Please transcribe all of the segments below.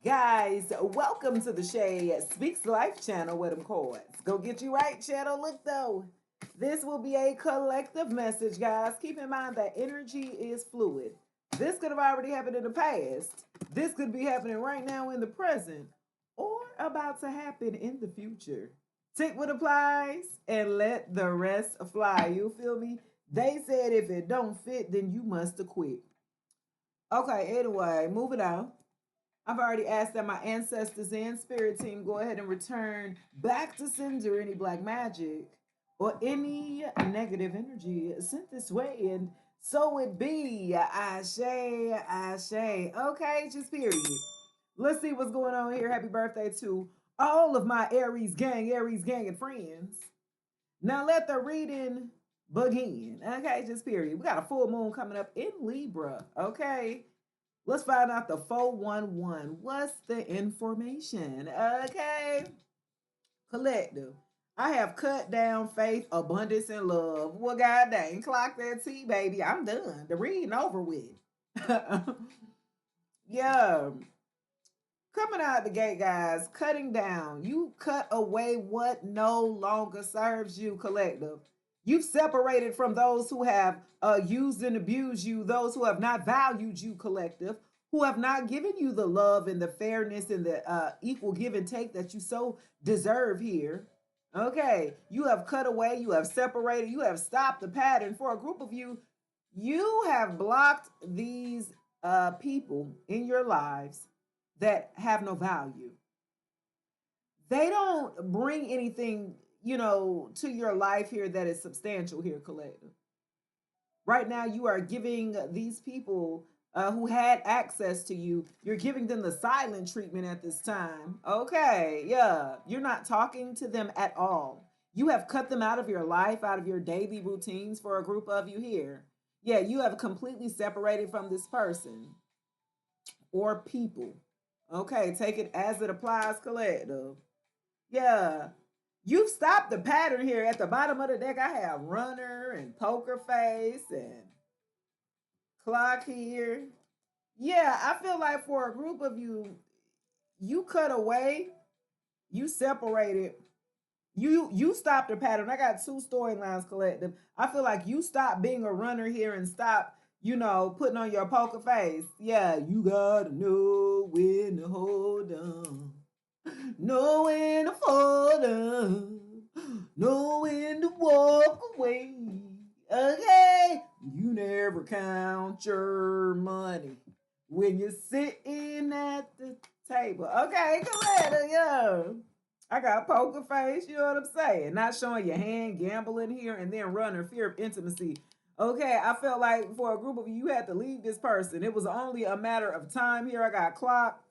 Guys, welcome to the Shay Speaks Life channel with them chords. Go get you right, channel. Look though, this will be a collective message, guys. Keep in mind that energy is fluid. This could have already happened in the past. This could be happening right now in the present or about to happen in the future. Take what applies and let the rest fly. You feel me? They said if it don't fit, then you must have quit. Okay, anyway, moving on. I've already asked that my ancestors and spirit team go ahead and return back to sender any black magic or any negative energy sent this way. And so it be. Ashe, Ashe. Okay, just period. Let's see what's going on here. Happy birthday to all of my Aries gang, and friends. Now let the reading begin. Okay, just period. We got a full moon coming up in Libra. Okay. Let's find out the 411. What's the information? Okay. Collective. I have cut down faith, abundance, and love. Well, God dang, clock that T, baby. I'm done. The reading over with. Yeah. Coming out the gate, guys, cutting down. You cut away what no longer serves you, collective. You've separated from those who have used and abused you, those who have not valued you, collective, who have not given you the love and the fairness and the equal give and take that you so deserve here. Okay, you have cut away, you have separated, you have stopped the pattern. For a group of you, you have blocked these people in your lives that have no value. They don't bring anything, to your life here that is substantial here, collective. Right now, you are giving these people who had access to you, you're giving them the silent treatment at this time. Okay, yeah. You're not talking to them at all. You have cut them out of your life, out of your daily routines for a group of you here. Yeah, you have completely separated from this person or people. Okay, take it as it applies, collective. Yeah. You've stopped the pattern here. At the bottom of the deck, I have runner and poker face and clock here. Yeah, I feel like for a group of you, you cut away, you separated, you stopped the pattern. I got two storylines, collective. I feel like you stopped being a runner here and stop, putting on your poker face. Yeah, you gotta know when to hold on. Know when to fall down, know when to walk away. Okay, you never count your money when you're sitting at the table. Okay, go ahead, yeah. I got poker face, you know what I'm saying? Not showing your hand, gambling here, and then running, fear of intimacy. Okay, I felt like for a group of you had to leave this person. It was only a matter of time here. I got clock.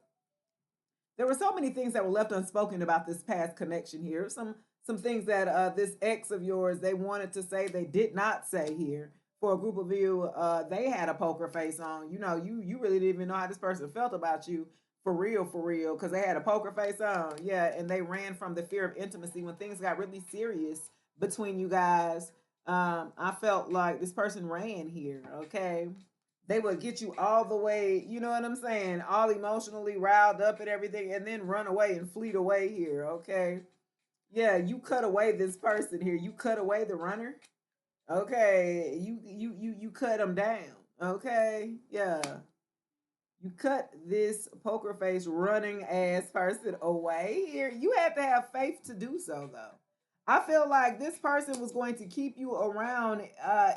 There were so many things that were left unspoken about this past connection here. Some things that this ex of yours they wanted to say they did not say here. For a group of you, they had a poker face on. You really didn't even know how this person felt about you for real, because they had a poker face on. Yeah, and they ran from the fear of intimacy when things got really serious between you guys. I felt like this person ran here. Okay, they would get you all the way, you know what I'm saying, all emotionally riled up and everything, and then run away and fleet away here. Okay, yeah, you cut away this person here. You cut away the runner. Okay, you cut them down. Okay, yeah, you cut this poker face running ass person away here. You had to have faith to do so, though. I feel like this person was going to keep you around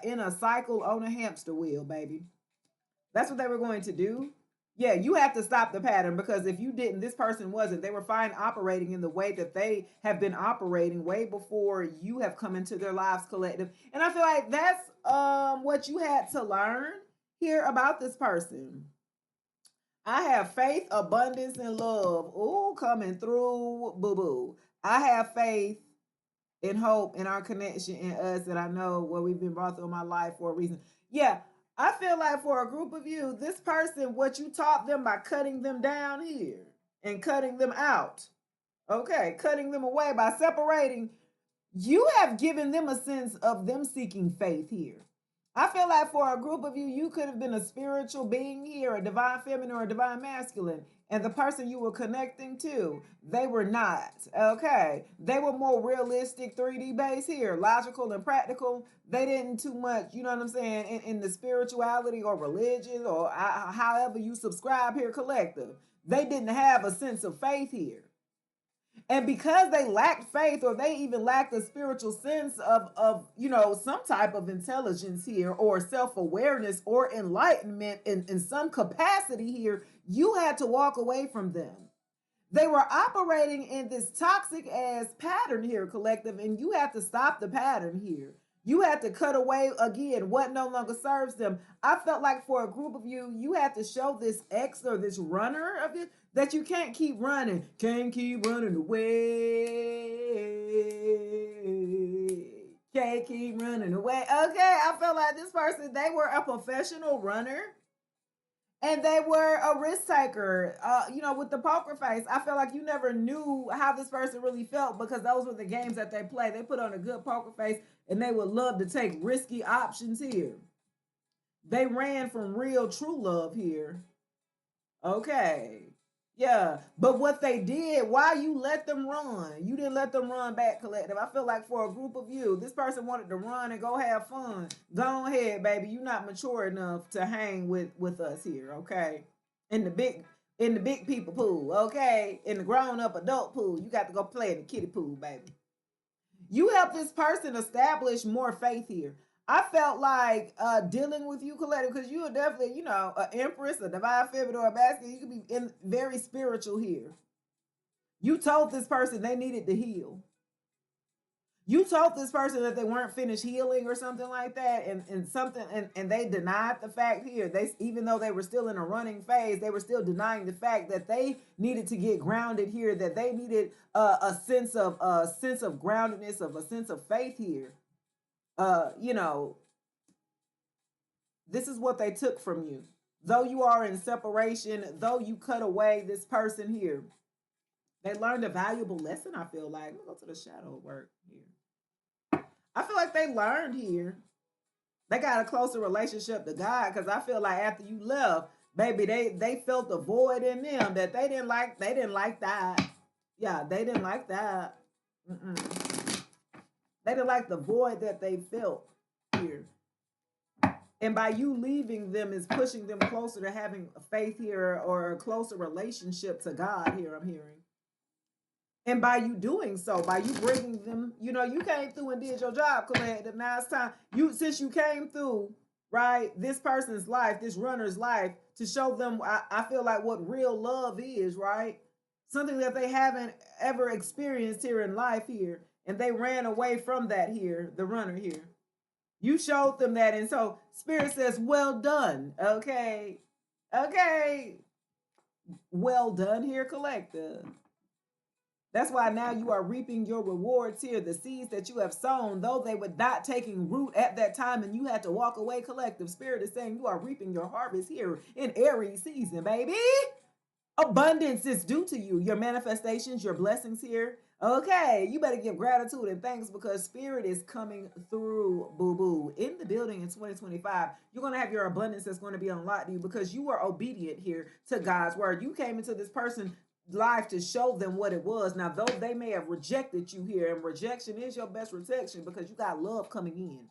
in a cycle on a hamster wheel, baby. That's what they were going to do. Yeah, you have to stop the pattern because if you didn't, this person wasn't. They were fine operating in the way that they have been operating way before you have come into their lives, collective. And I feel like that's what you had to learn here about this person. I have faith, abundance, and love. Ooh, coming through, boo boo. I have faith and hope in our connection in us that I know what we've been brought through in my life for a reason. Yeah, I feel like for a group of you, this person, what you taught them by cutting them down here and cutting them out, okay, cutting them away by separating, you have given them a sense of them seeking faith here. I feel like for a group of you, you could have been a spiritual being here, a divine feminine or a divine masculine. And the person you were connecting to, they were not. Okay. They were more realistic, 3D based here, logical and practical. They didn't too much, you know what I'm saying, in the spirituality or religion or however you subscribe here, collective. They didn't have a sense of faith here. And because they lacked faith or they even lacked a spiritual sense of some type of intelligence here or self-awareness or enlightenment in some capacity here, you had to walk away from them. They were operating in this toxic ass pattern here, collective, and you have to stop the pattern here. You had to cut away again what no longer serves them. I felt like for a group of you, you had to show this X or this runner of it that you can't keep running, can't keep running away, can't keep running away. Okay, I felt like this person, they were a professional runner and they were a risk taker. With the poker face, I felt like you never knew how this person really felt because those were the games that they play. They put on a good poker face and they would love to take risky options here. They ran from real true love here. Okay. Yeah, but what they did, why you let them run? You didn't let them run back, collective. I feel like for a group of you, this person wanted to run and go have fun. Go ahead, baby. You're not mature enough to hang with us here, okay? In the big people pool, okay? In the grown up adult pool, you got to go play in the kiddie pool, baby. You help this person establish more faith here. I felt like dealing with you, Coletta, because you are definitely, an empress, a divine feminine, or a masculine. You could be very spiritual here. You told this person they needed to heal. You told this person that they weren't finished healing or something like that, and they denied the fact here. They, even though they were still in a running phase, they were still denying the fact that they needed to get grounded here, that they needed a sense of groundedness, of a sense of faith here. You know, this is what they took from you. Though you are in separation, though you cut away this person here, they learned a valuable lesson. I feel like, let's go to the shadow work here. I feel like they learned here. They got a closer relationship to God because I feel like after you left, baby, they felt a void in them that they didn't like. They didn't like that. Yeah, they didn't like that. Mm-mm. They didn't like the void that they felt here. And by you leaving them is pushing them closer to having faith here or a closer relationship to God here, I'm hearing. And by you doing so, by you bringing them, you came through and did your job, collective. Now it's time, since you came through, right, this person's life, this runner's life, to show them, I feel like what real love is, right? Something that they haven't ever experienced here in life here. And they ran away from that here, the runner here. You showed them that. And so Spirit says, well done. Okay. Okay. Well done here, collective. That's why now you are reaping your rewards here. The seeds that you have sown, though they were not taking root at that time and you had to walk away, collective. Spirit is saying you are reaping your harvest here in Aries season, baby. Abundance is due to you. Your manifestations, your blessings here. Okay, you better give gratitude and thanks because Spirit is coming through, boo boo. In the building in 2025, you're going to have your abundance that's going to be unlocked to you because you were obedient here to God's word. You came into this person life to show them what it was. Now, though they may have rejected you here, and rejection is your best protection because you got love coming in.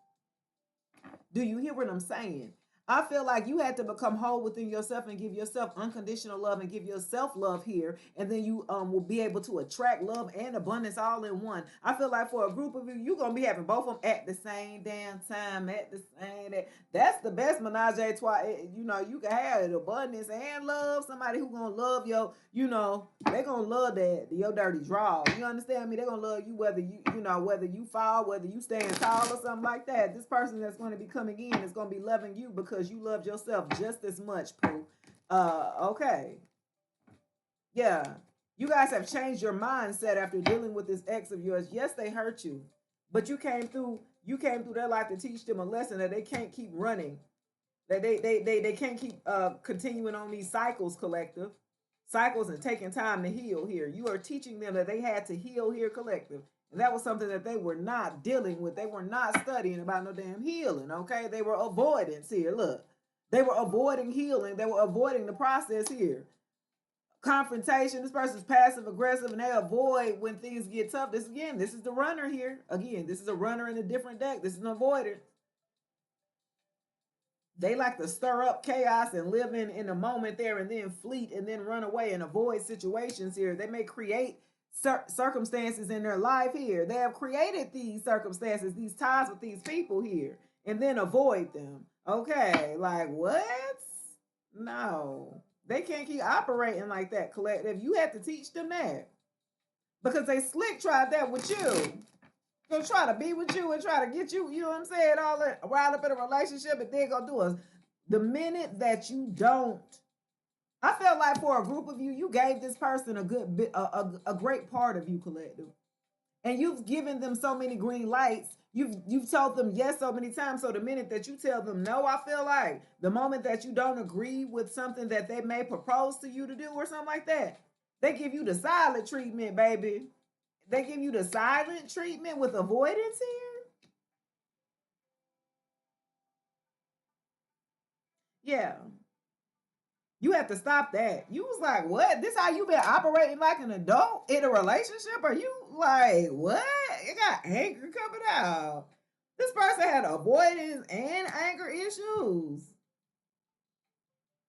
Do you hear what I'm saying? I feel like you had to become whole within yourself and give yourself unconditional love and give yourself love here, and then you will be able to attract love and abundance all in one. I feel like for a group of you, you're gonna be having both of them at the same damn time, at the same. That's the best menage a trois. You can have abundance and love. Somebody who gonna love your, they gonna love your dirty draw. You understand me? They gonna love you whether whether you fall, whether you stand tall or something like that. This person that's going to be coming in is gonna be loving you because you loved yourself just as much, Pooh. Okay. Yeah. You guys have changed your mindset after dealing with this ex of yours. Yes, they hurt you, but you came through their life to teach them a lesson that they can't keep running. That they can't keep continuing on these cycles, collective. Cycles and taking time to heal here. You are teaching them that they had to heal here, collective. And that was something that they were not dealing with. They were not studying about no damn healing, okay? They were avoidance here. Look, they were avoiding healing. They were avoiding the process here. Confrontation. This person's passive aggressive and they avoid when things get tough. This again, this is the runner here. Again, this is a runner in a different deck. This is an avoider. They like to stir up chaos and live in the moment there and then fleet and then run away and avoid situations here. They may create circumstances in their life here. They have created these circumstances, these ties with these people here, and then avoid them. Okay, like what? No, they can't keep operating like that, collective. You have to teach them that because they slick tried that with you. Gonna try to be with you and try to get you, you know what I'm saying, all that riled up in a relationship, and then gonna do us. The minute that you don't, I felt like for a group of you, you gave this person a good bit, a great part of you, collective, and you've given them so many green lights. You've told them yes so many times. So the minute that you tell them no, I feel like the moment that you don't agree with something that they may propose to you to do or something like that, they give you the silent treatment, baby. They give you the silent treatment with avoidance here. Yeah. You have to stop that. You was like, what? This how you been operating like an adult in a relationship? Are you like, what? It got anger coming out. This person had avoidance and anger issues.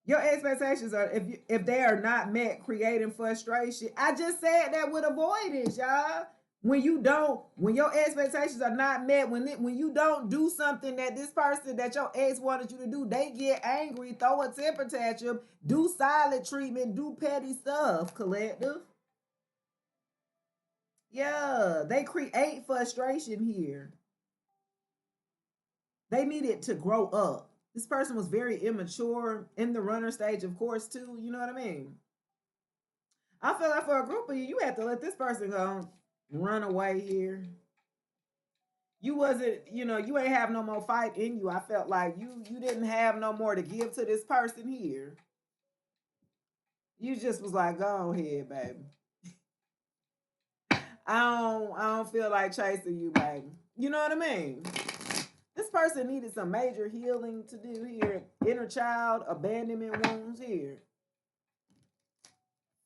Your expectations are if they are not met, creating frustration. I just said that with avoidance, y'all. When you don't, when your expectations are not met, when you don't do something that this person that your ex wanted you to do, they get angry, throw a temper tantrum, do silent treatment, do petty stuff, collective. Yeah, they create frustration here. They needed to grow up. This person was very immature in the runner stage, of course, too. You know what I mean? I feel like for a group of you, you have to let this person go run away here. You wasn't, you ain't have no more fight in you. I felt like you didn't have no more to give to this person here. You just was like, go ahead, baby. I don't feel like chasing you, baby. You know what I mean? This person needed some major healing to do here. Inner child abandonment wounds here.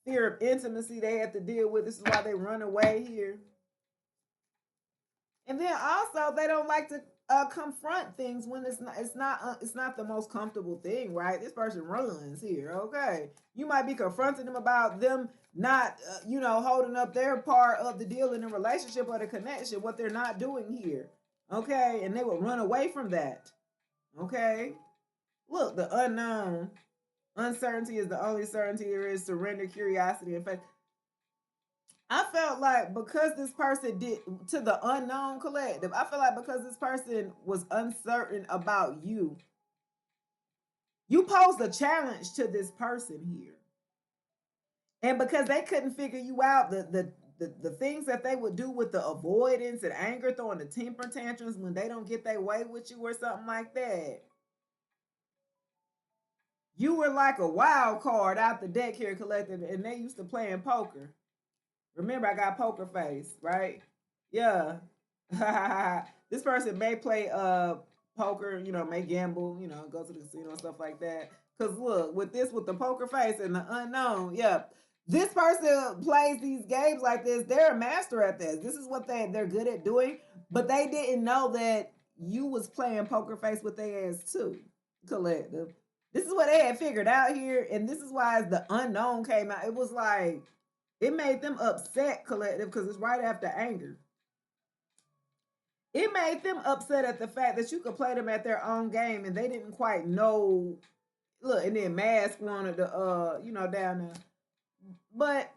Fear of intimacy they have to deal with. This is why they run away here. And then also they don't like to confront things when it's not the most comfortable thing, right? This person runs here. Okay, you might be confronting them about them not holding up their part of the deal in the relationship or the connection, what they're not doing here. Okay, and they will run away from that. Okay, look, the unknown. Uncertainty is the only certainty there is. Surrender, curiosity, and faith. I felt like because this person did to the unknown collective, I feel like because this person was uncertain about you posed a challenge to this person here. And because they couldn't figure you out, the things that they would do with the avoidance and anger, throwing the temper tantrums when they don't get their way with you or something like that. You were like a wild card out the deck here, collective, and they used to playing poker. Remember, I got poker face, right? Yeah. This person may play poker, may gamble, go to the casino and stuff like that. Cause look, with the poker face and the unknown, yeah. This person plays these games like this. They're a master at this. This is what they're good at doing. But they didn't know that you was playing poker face with their ass too, collective. This is what they had figured out here, and this is why the unknown came out. It was like it made them upset, collective, because it's right after anger. It made them upset at the fact that you could play them at their own game and they didn't quite know. Look, and then Mask wanted to, down there. But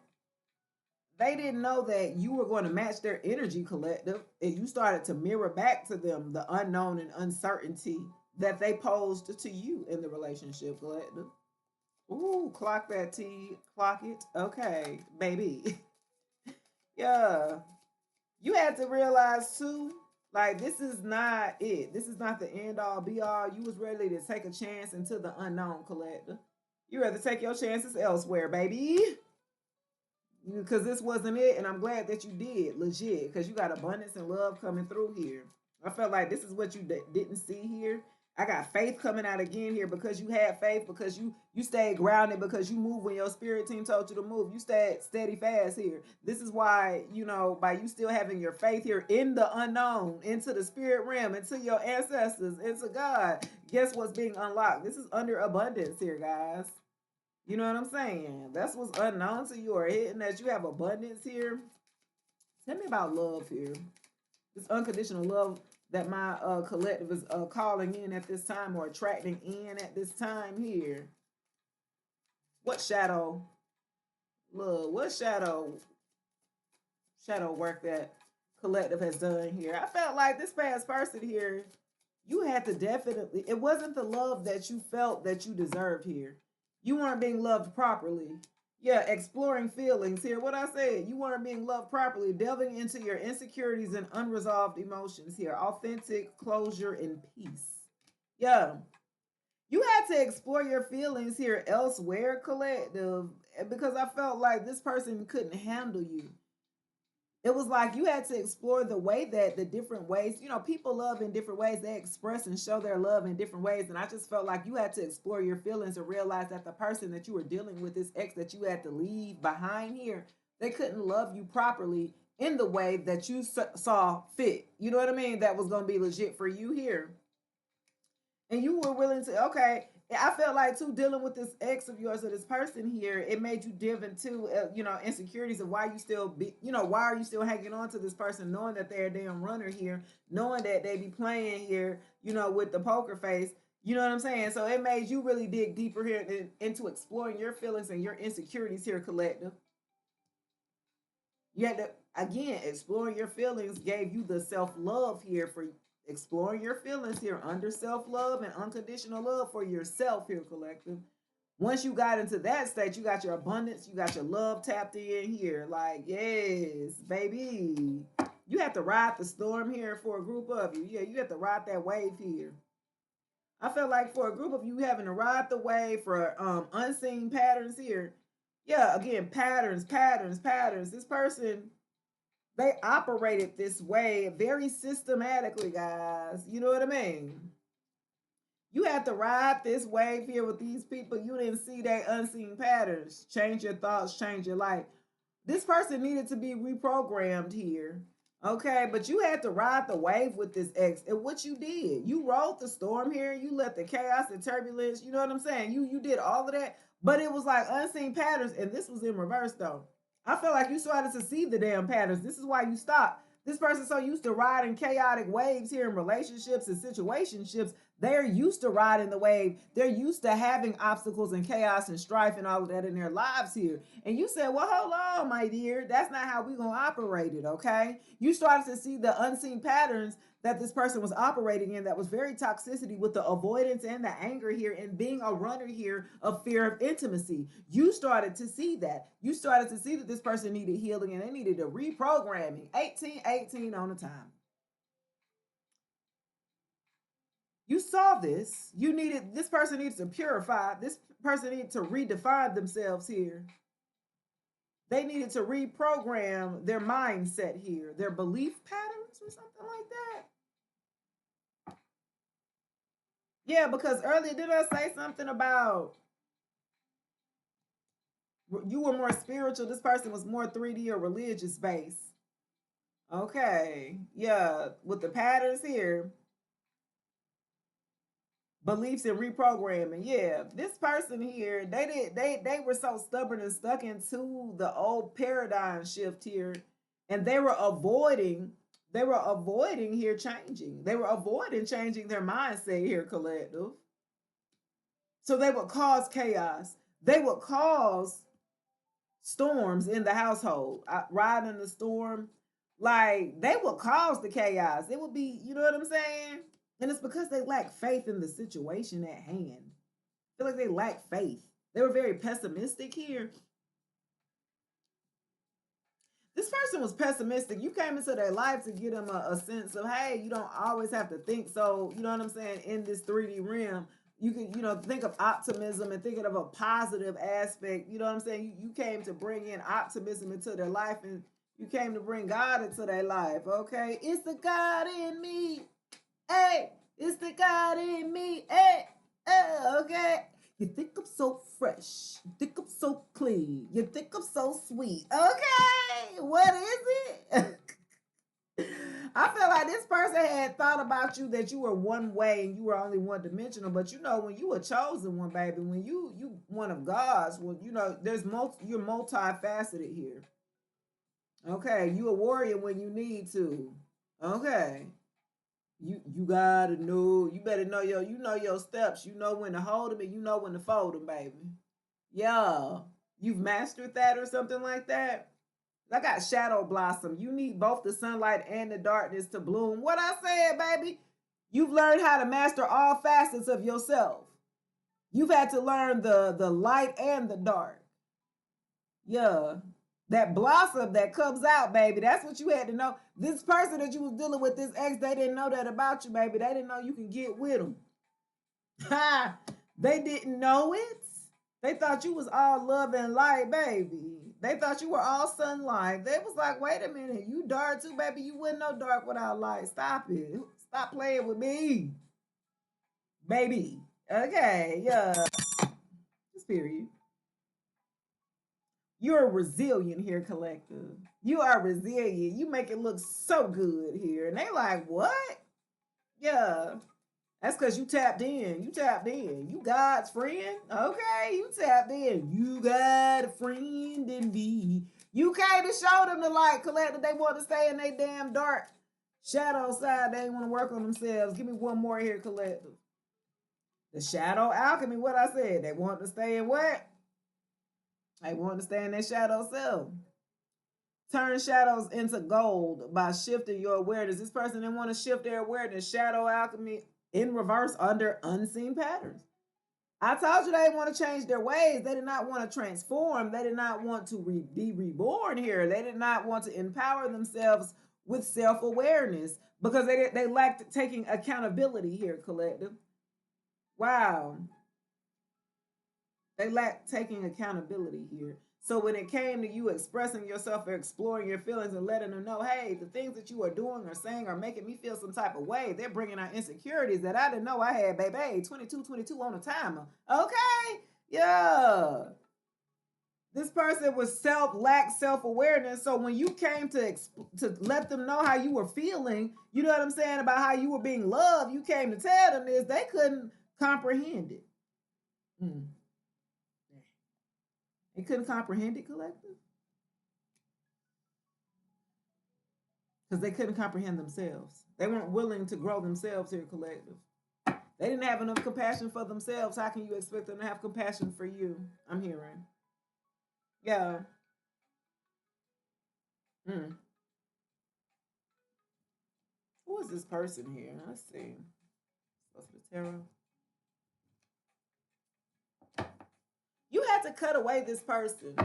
they didn't know that you were going to match their energy, collective. And you started to mirror back to them the unknown and uncertainty that they posed to you in the relationship, collective. Ooh, clock that T. Clock it. Okay, baby. Yeah. You had to realize too, like this is not it. This is not the end all be all. You was ready to take a chance into the unknown, collector. You rather take your chances elsewhere, baby. because this wasn't it, and I'm glad that you did, legit, because you got abundance and love coming through here. I felt like this is what you didn't see here. I got faith coming out again here because you had faith, because you stayed grounded, because you moved when your spirit team told you to move. You stayed steady fast here. This is why, by you still having your faith here in the unknown, into the spirit realm, into your ancestors, into God. Guess what's being unlocked? This is under abundance here, guys. You know what I'm saying? That's what's unknown to you or hidden, that you have abundance here. Tell me about love here. This unconditional love that my collective is calling in at this time, or attracting in at this time here. What shadow love? What shadow work that collective has done here? I felt like this past person here, you had to definitely, it wasn't the love that you felt that you deserved here. You weren't being loved properly. Yeah, exploring feelings here. What I said, you weren't being loved properly, delving into your insecurities and unresolved emotions here. Authentic closure and peace. Yeah, you had to explore your feelings here elsewhere, collective, because I felt like this person couldn't handle you. It was like you had to explore the way that the different ways, people love in different ways. They express and show their love in different ways. And I just felt like you had to explore your feelings and realize that the person that you were dealing with, this ex that you had to leave behind here, they couldn't love you properly in the way that you saw fit. You know what I mean? That was going to be legit for you here. And you were willing to, okay, I felt like too, dealing with this ex of yours or this person here, it made you dive into insecurities of why you still be, why are you still hanging on to this person, knowing that they're a damn runner here, knowing that they be playing here, with the poker face. You know what I'm saying? So it made you really dig deeper here into exploring your feelings and your insecurities here, collective. You had to, again, exploring your feelings gave you the self love here for exploring your feelings here, under self love and unconditional love for yourself here, collective. Once you got into that state, you got your abundance, you got your love tapped in here. Like, yes, baby. You have to ride the storm here for a group of you. Yeah, you have to ride that wave here. I feel like for a group of you having to ride the wave for unseen patterns here. Yeah, again, patterns. This person, they operated this way very systematically, guys. You know what I mean? You had to ride this wave here with these people. You didn't see their unseen patterns. Change your thoughts, change your life. This person needed to be reprogrammed here. Okay, but you had to ride the wave with this ex. And what you did, you rode the storm here, you let the chaos and turbulence, you know what I'm saying? You did all of that, but it was like unseen patterns, and this was in reverse though. I feel like you started to see the damn patterns. This is why you stopped. This person's so used to riding chaotic waves here in relationships and situationships. They're used to riding the wave. They're used to having obstacles and chaos and strife and all of that in their lives here. And you said, well, hold on, my dear. That's not how we're going to operate it, okay? You started to see the unseen patterns that this person was operating in, that was very toxicity, with the avoidance and the anger here, and being a runner here of fear of intimacy. You started to see that. You started to see that this person needed healing and they needed a reprogramming. 1818 on the time. You saw this. This person needs to purify. This person needed to redefine themselves here. They needed to reprogram their mindset here, their belief patterns or something like that. Yeah, because earlier, did I say something about you were more spiritual? This person was more 3D or religious based. Okay. Yeah, with the patterns here, beliefs and reprogramming. Yeah, this person here, they were so stubborn and stuck into the old paradigm shift here, and they were avoiding here changing. They were avoiding changing their mindset here, collective. So they would cause chaos. They would cause storms in the household. Riding the storm, like they would cause the chaos. It would be, you know what I'm saying? And it's because they lack faith in the situation at hand. I feel like they lack faith. They were very pessimistic here. This person was pessimistic. You came into their life to give them a sense of, hey, you don't always have to think so, you know what I'm saying, in this 3D realm. you can, think of optimism and thinking of a positive aspect. You know what I'm saying? You came to bring in optimism into their life, and you came to bring God into their life. Okay, it's the God in me. Hey, it's the God in me. Hey, okay. You think I'm so fresh. You think I'm so clean. You think I'm so sweet. Okay, what is it? I feel like this person had thought about you that you were one way and you were only one dimensional. But when you were chosen one, baby, when you one of God's, well, you're multifaceted here. Okay, you a warrior when you need to. Okay. You gotta know. You better know your steps. You know when to hold them and you know when to fold them, baby. Yeah, you've mastered that or something like that. I got shadow blossom. You need both the sunlight and the darkness to bloom. What I said, baby. You've learned how to master all facets of yourself. You've had to learn the light and the dark. Yeah. That blossom that comes out, baby. That's what you had to know. This person that you was dealing with, this ex, they didn't know that about you, baby. They didn't know you can get with them. Ha! They didn't know it. They thought you was all love and light, baby. They thought you were all sunlight. They was like, wait a minute, you dark too, baby. You wouldn't know dark without light. Stop it. Stop playing with me, baby. Okay, yeah. Just period. You're resilient here, collective. You are resilient. You make it look so good here. And they like, what? Yeah. That's because you tapped in. You tapped in. You God's friend. Okay, you tapped in. You got a friend in me. You came to show them the light, collective. They want to stay in their damn dark shadow side. They want to work on themselves. Give me one more here, collective. The shadow alchemy, what I said. They want to stay in what? They want to stay in their shadow self. Turn shadows into gold by shifting your awareness. This person didn't want to shift their awareness. Shadow alchemy in reverse under unseen patterns. I told you they didn't want to change their ways. They did not want to transform. They did not want to be reborn here. They did not want to empower themselves with self-awareness because they lacked taking accountability here, collective. Wow. They lacked taking accountability here. So when it came to you expressing yourself or exploring your feelings and letting them know, hey, the things that you are doing or saying are making me feel some type of way, they're bringing out insecurities that I didn't know I had, baby. 22 on the timer. Okay, yeah. This person was lacked self-awareness. So when you came to let them know how you were feeling, you know what I'm saying, about how you were being loved, you came to tell them this, they couldn't comprehend it. They couldn't comprehend it, collective, because they couldn't comprehend themselves. They weren't willing to grow themselves here, collective. They didn't have enough compassion for themselves. How can you expect them to have compassion for you? I'm hearing. Yeah. Mm. Who is this person here? Let's see. Tarot. You had to cut away this person.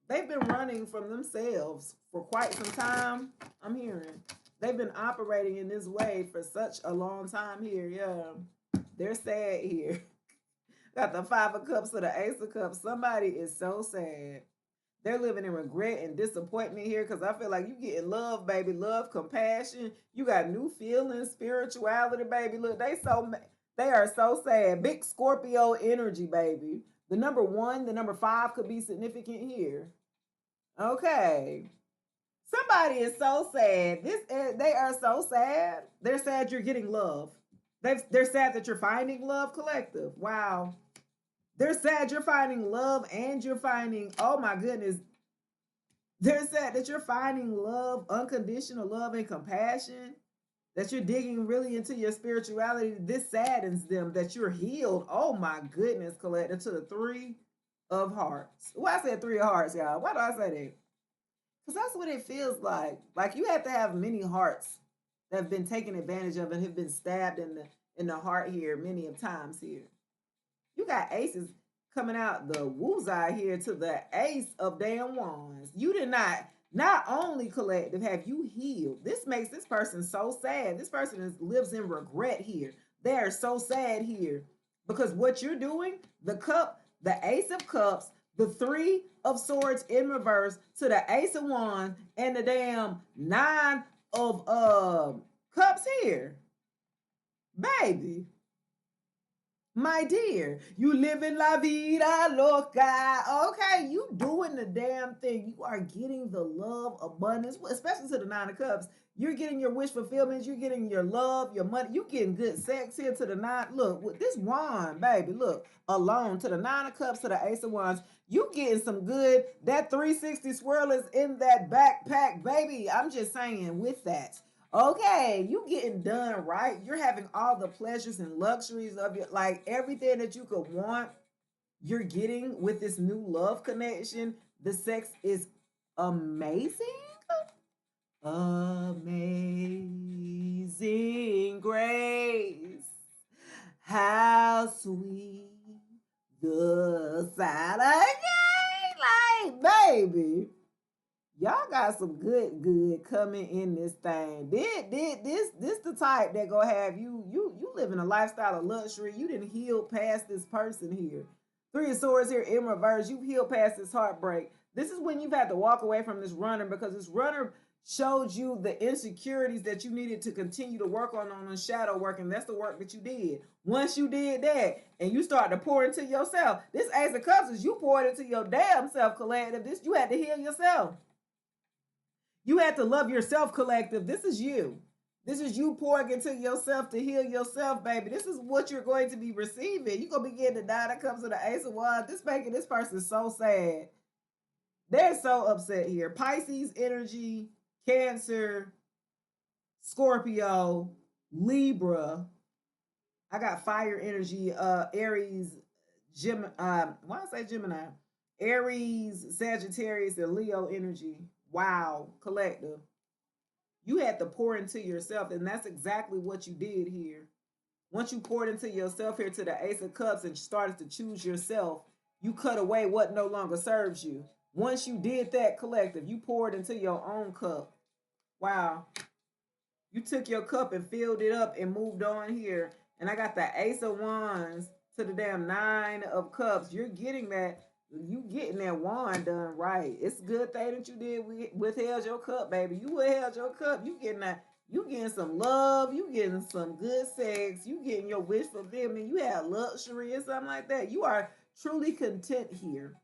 They've been running from themselves for quite some time. I'm hearing. They've been operating in this way for such a long time here. Yeah. They're sad here. Got the Five of Cups to the Ace of Cups. Somebody is so sad. They're living in regret and disappointment here because I feel like you getting love, baby. Love, compassion. You got new feelings, spirituality, baby. Look, they are so sad. Big Scorpio energy, baby. The number 1, the number 5 could be significant here. Okay. Somebody is so sad. They are so sad. They're sad you're getting love. They're sad that you're finding love, collective. Wow. They're sad you're finding love and you're finding, oh my goodness. They're sad that you're finding love, unconditional love and compassion, that you're digging really into your spirituality. This saddens them that you're healed. Oh my goodness, collective, to the 3 of Hearts. Well, I said 3 of Hearts, y'all. Why do I say that? Because that's what it feels like. Like you have to have many hearts that have been taken advantage of and have been stabbed in the heart here many of times here. You got aces coming out the woozai here to the Ace of damn wands. You did not only, collective, have you healed. This makes this person so sad. This person lives in regret here. They are so sad here. Because what you're doing, the cup, the ace of cups, the three of swords in reverse to the ace of wands and the damn nine of cups here. Baby, my dear, you living la vida loca. Okay, you doing the damn thing. You are getting the love abundance, especially to the nine of cups. You're getting your wish fulfillment. You're getting your love, your money. You getting good sex here to the nine. Look, with this wand, baby, look, alone to the nine of cups to the ace of wands. You getting some good. That 360 swirl is in that backpack, baby. I'm just saying with that. Okay, you getting done right. You're having all the pleasures and luxuries of your like everything that you could want. You're getting with this new love connection. The sex is amazing. Amazing grace. How sweet the sound again. Like, baby. Y'all got some good coming in this thing. This the type that gonna have you living a lifestyle of luxury. You didn't heal past this person here. Three of swords here in reverse. You've healed past this heartbreak. This is when you've had to walk away from this runner because this runner showed you the insecurities that you needed to continue to work on shadow work, and that's the work that you did. Once you did that and you start to pour into yourself, this ace of cups is you poured into your damn self, collective. This you had to heal yourself. You had to love yourself, collective. This is you. This is you pouring into yourself to heal yourself, baby. This is what you're going to be receiving. You're going to begin to die. That comes to the ace of wands. This making this person so sad. They're so upset here. Pisces energy, Cancer, Scorpio, Libra. I got fire energy, Aries, why I say Gemini? Aries, Sagittarius, and Leo energy. Wow, collective. You had to pour into yourself, and that's exactly what you did here. Once you poured into yourself here to the Ace of Cups and started to choose yourself, you cut away what no longer serves you. Once you did that, collective, you poured into your own cup. Wow. You took your cup and filled it up and moved on here. And I got the Ace of Wands to the damn Nine of Cups. You're getting that. You getting that wand done right. It's a good thing that you did withheld your cup, baby. You withheld your cup. You getting that. You getting some love. You getting some good sex. You getting your wish fulfillment. You have luxury or something like that. You are truly content here.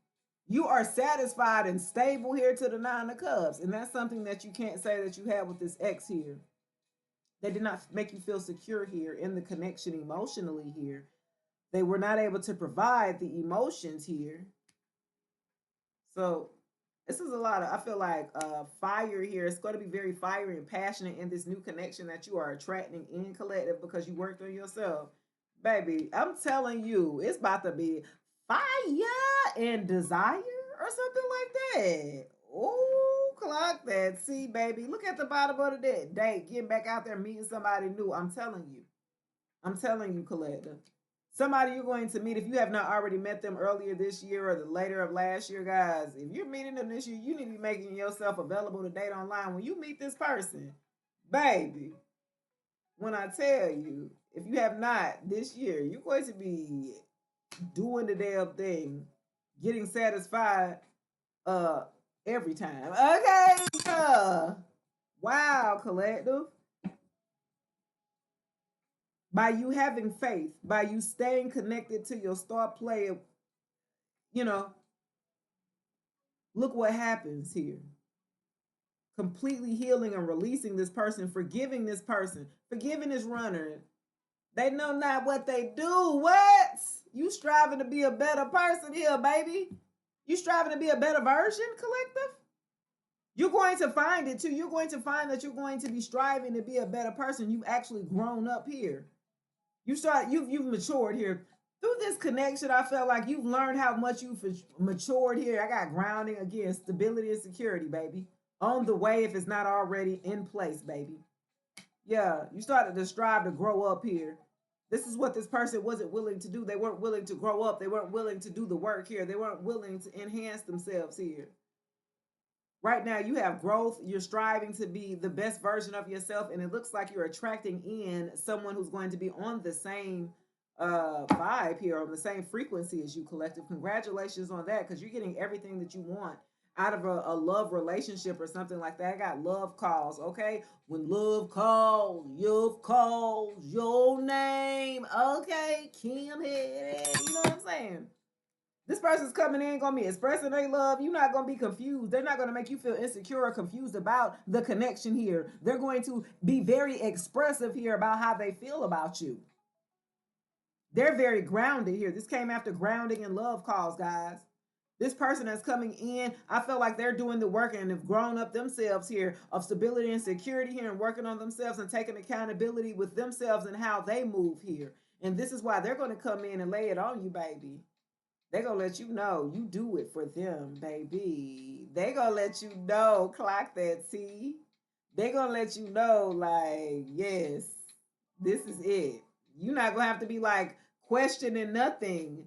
You are satisfied and stable here to the Nine of Cups. And that's something that you can't say that you have with this ex here. They did not make you feel secure here in the connection emotionally here. They were not able to provide the emotions here. So this is a lot of, I feel like, fire here. It's going to be very fiery and passionate in this new connection that you are attracting in collective because you worked on yourself. Baby, I'm telling you, it's about to be fire and desire or something like that. Oh, clock that. See, baby, look at the bottom of the date. Getting back out there, meeting somebody new. I'm telling you. I'm telling you, collective. Somebody you're going to meet, if you have not already met them earlier this year or the later of last year, guys, if you're meeting them this year, you need to be making yourself available to date online. When you meet this person, baby, when I tell you, if you have not this year, you're going to be doing the damn thing, getting satisfied uh every time. Okay. Wow, collective. By you having faith, by you staying connected to your star player, you know, look what happens here. Completely healing and releasing this person, forgiving this person, forgiving this runner. They know not what they do. What? You striving to be a better person here, baby. You striving to be a better version, collective? You're going to find it too. You're going to find that you're going to be striving to be a better person. You've actually grown up here. You've matured here. Through this connection, I felt like you've learned how much you've matured here. I got grounding again, stability and security, baby. On the way if it's not already in place, baby. Yeah, you started to strive to grow up here. This is what this person wasn't willing to do. They weren't willing to grow up. They weren't willing to do the work here. They weren't willing to enhance themselves here. Right now, you have growth. You're striving to be the best version of yourself, and it looks like you're attracting in someone who's going to be on the same vibe here, on the same frequency as you, collective. Congratulations on that, because you're getting everything that you want out of a love relationship or something like that. I got love calls, okay? When love calls, you've called your name, okay? Kim Head, you know what I'm saying? This person's coming in, gonna be expressing their love. You're not gonna be confused. They're not gonna make you feel insecure or confused about the connection here. They're going to be very expressive here about how they feel about you. They're very grounded here. This came after grounding and love calls, guys. This person that's coming in, I feel like they're doing the work and have grown up themselves here of stability and security here, and working on themselves and taking accountability with themselves and how they move here. And this is why they're going to come in and lay it on you, baby. They're going to let you know you do it for them, baby. They're going to let you know, clock that T. They're going to let you know, like, yes, this is it. You're not going to have to be like questioning nothing.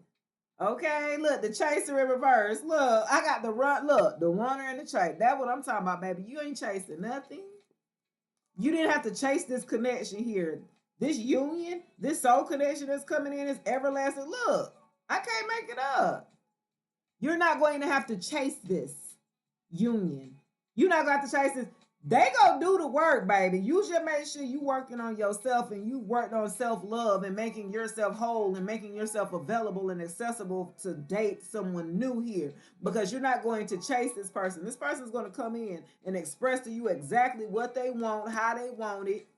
Okay, look, the chaser in reverse. Look, I got the run. Look, the runner and the chase. That's what I'm talking about, baby. You ain't chasing nothing. You didn't have to chase this connection here. This union, this soul connection that's coming in is everlasting. Look, I can't make it up. You're not going to have to chase this union. You're not going to have to chase this. They gonna do the work, baby. You should make sure you working on yourself, and you worked on self-love and making yourself whole and making yourself available and accessible to date someone new here, because you're not going to chase this person. This person is going to come in and express to you exactly what they want, how they want it.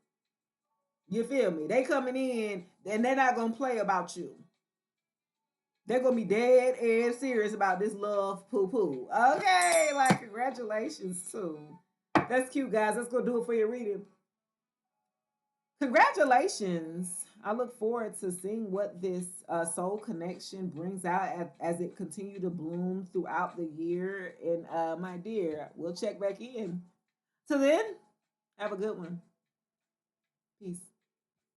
You feel me? They coming in and they're not gonna play about you. They're gonna be dead and serious about this love poo poo. Okay, like congratulations too. That's cute, guys. Let's go do it for your reading. Congratulations. I look forward to seeing what this soul connection brings out as it continue to bloom throughout the year. And my dear, we'll check back in. Till then, have a good one. Peace.